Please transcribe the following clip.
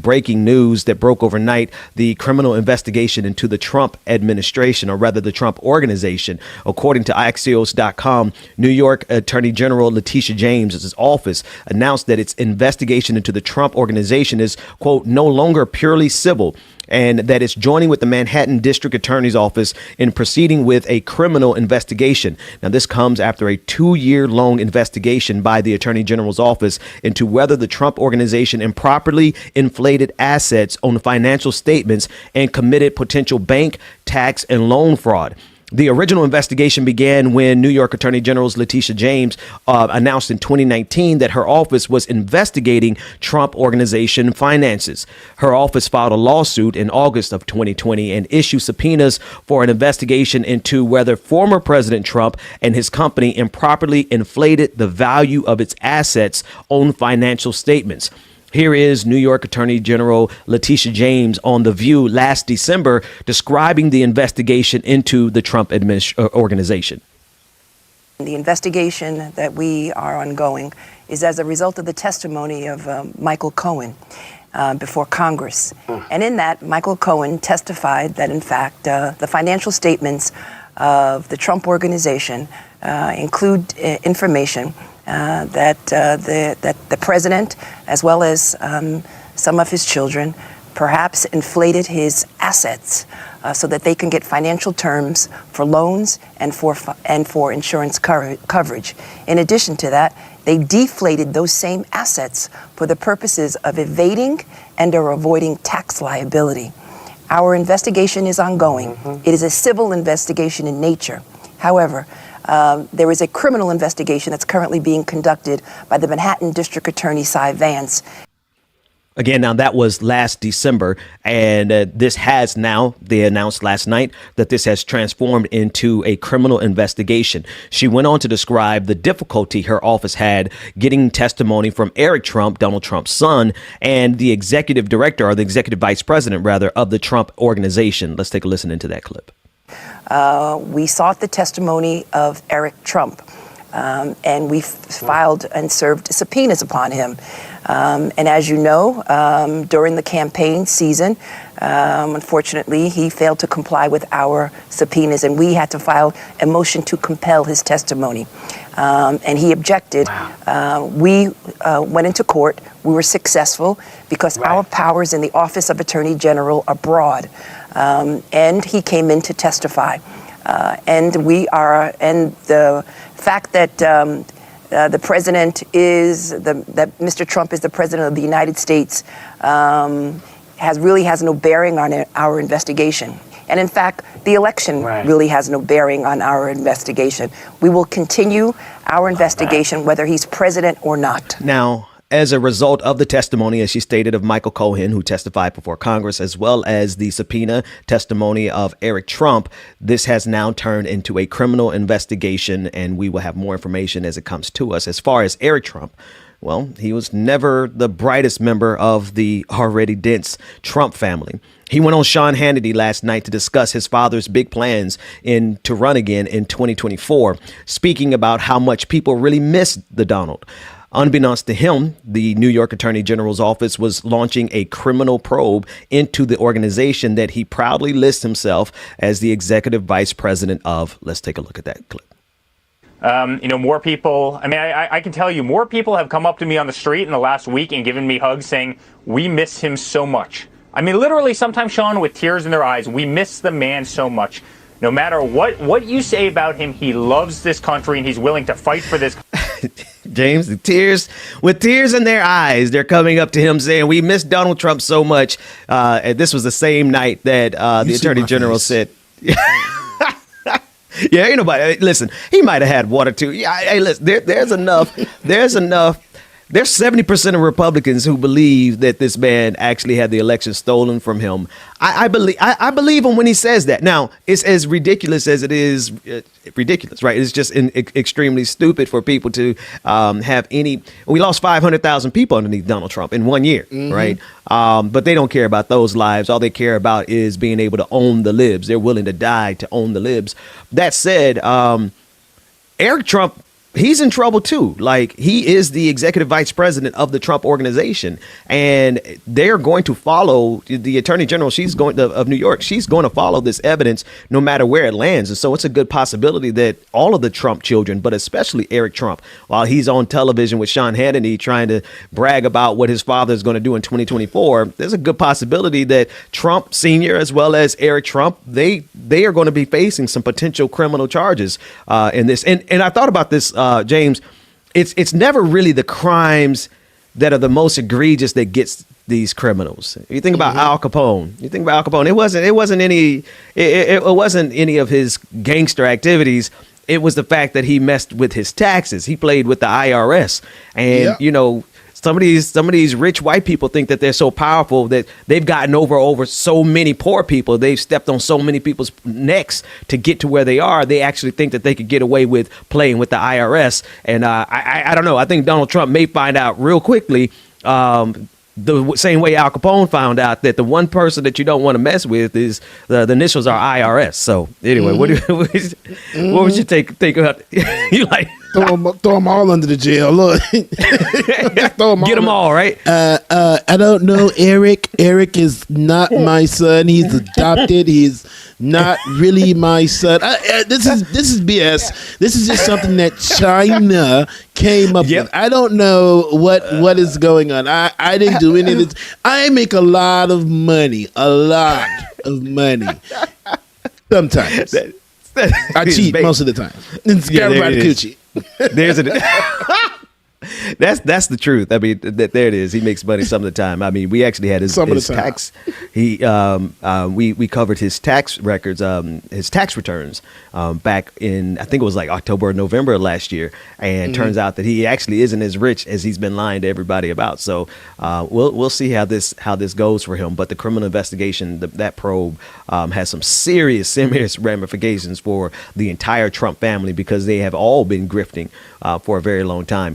Breaking news that broke overnight: the criminal investigation into the Trump administration, or rather the Trump organization. According to Axios.com, New York Attorney General Letitia James' office announced that its investigation into the Trump organization is, quote, no longer purely civil, and that it's joining with the Manhattan District Attorney's Office in proceeding with a criminal investigation. Now, this comes after a 2-year-long investigation by the Attorney General's office into whether the Trump organization improperly inflated assets on financial statements and committed potential bank, tax, and loan fraud. The original investigation began when New York Attorney General Letitia James announced in 2019 that her office was investigating Trump organization finances. Her office filed a lawsuit in August of 2020 and issued subpoenas for an investigation into whether former President Trump and his company improperly inflated the value of its assets on financial statements. Here is New York Attorney General Letitia James on The View last December describing the investigation into the Trump organization. The investigation that we are ongoing is as a result of the testimony of Michael Cohen before Congress. And in that, Michael Cohen testified that, in fact, the financial statements of the Trump organization include information that the president, as well as some of his children, perhaps inflated his assets so that they can get financial terms for loans and for insurance coverage. In addition to that, they deflated those same assets for the purposes of evading and/or avoiding tax liability. Our investigation is ongoing. It is a civil investigation in nature. However, there is a criminal investigation that's currently being conducted by the Manhattan District Attorney Cy Vance. Again, now that was last December, and this has now, they announced last night that this has transformed into a criminal investigation. She went on to describe the difficulty her office had getting testimony from Eric Trump, Donald Trump's son, and the executive director, or the executive vice president, rather, of the Trump organization. Let's take a listen into that clip. We sought the testimony of Eric Trump, and we filed and served subpoenas upon him. And as you know, during the campaign season, unfortunately, he failed to comply with our subpoenas, and we had to file a motion to compel his testimony. And he objected. We went into court. We were successful because our powers in the Office of Attorney General are broad. And he came in to testify. And the fact that the president that Mr. Trump is the president of the United States has no bearing on our investigation. And in fact, the election really has no bearing on our investigation. We will continue our investigation whether he's president or not. Now, as a result of the testimony, as she stated, of Michael Cohen, who testified before Congress, as well as the subpoena testimony of Eric Trump, this has now turned into a criminal investigation, and we will have more information as it comes to us. As far as Eric Trump, well, he was never the brightest member of the already dense Trump family. He went on Sean Hannity last night to discuss his father's big plans to run again in 2024, speaking about how much people really miss the Donald. Unbeknownst to him, the New York Attorney General's office was launching a criminal probe into the organization that he proudly lists himself as the executive vice president of. Let's take a look at that clip. More people, I can tell you, more people have come up to me on the street in the last week and given me hugs saying, we miss him so much. Literally, sometimes, Sean, with tears in their eyes, we miss the man so much. No matter what you say about him, he loves this country and he's willing to fight for this. James, with tears in their eyes, they're coming up to him saying, we miss Donald Trump so much. And this was the same night that the Attorney General said, yeah, ain't nobody. Listen, he might have had water too. Yeah, hey, listen, there's enough. There's 70% of Republicans who believe that this man actually had the election stolen from him. I believe him when he says that. Now, it's as ridiculous as it is ridiculous, right? It's just extremely stupid for people to have any. We lost 500,000 people underneath Donald Trump in 1 year, right? But they don't care about those lives. All they care about is being able to own the libs. They're willing to die to own the libs. That said, Eric Trump he's in trouble too. Like, he is the executive vice president of the Trump organization, and they're going to follow the attorney general. Of New York. She's going to follow this evidence no matter where it lands. And so it's a good possibility that all of the Trump children, but especially Eric Trump, while he's on television with Sean Hannity trying to brag about what his father is going to do in 2024, there's a good possibility that Trump Sr. as well as Eric Trump, they are going to be facing some potential criminal charges in this. And I thought about this, James. It's never really the crimes that are the most egregious that gets these criminals. You think about Al Capone. It wasn't any of his gangster activities. It was the fact that he messed with his taxes. He played with the IRS, and some of these rich white people think that they're so powerful that they've gotten over so many poor people. They've stepped on so many people's necks to get to where they are. They actually think that they could get away with playing with the IRS. And I don't know. I think Donald Trump may find out real quickly, the same way Al Capone found out, that the one person that you don't want to mess with is the initials are IRS. So anyway, what would you think about? You like throw them all under the jail. Look, get them all right. I don't know, Eric. Eric is not my son. He's adopted. He's not really my son. This is BS. This is just something that China came up with. I don't know what is going on. I didn't do any of this. I make a lot of money. Sometimes. I cheat most of the time. It's everybody coochie. There's That's the truth. I mean, there it is. He makes money some of the time. I mean, we actually had his tax. We covered his tax records, his tax returns back in, I think it was like October or November of last year. And turns out that he actually isn't as rich as he's been lying to everybody about. So we'll see how this goes for him. But the criminal investigation, that probe has some serious ramifications for the entire Trump family, because they have all been grifting for a very long time.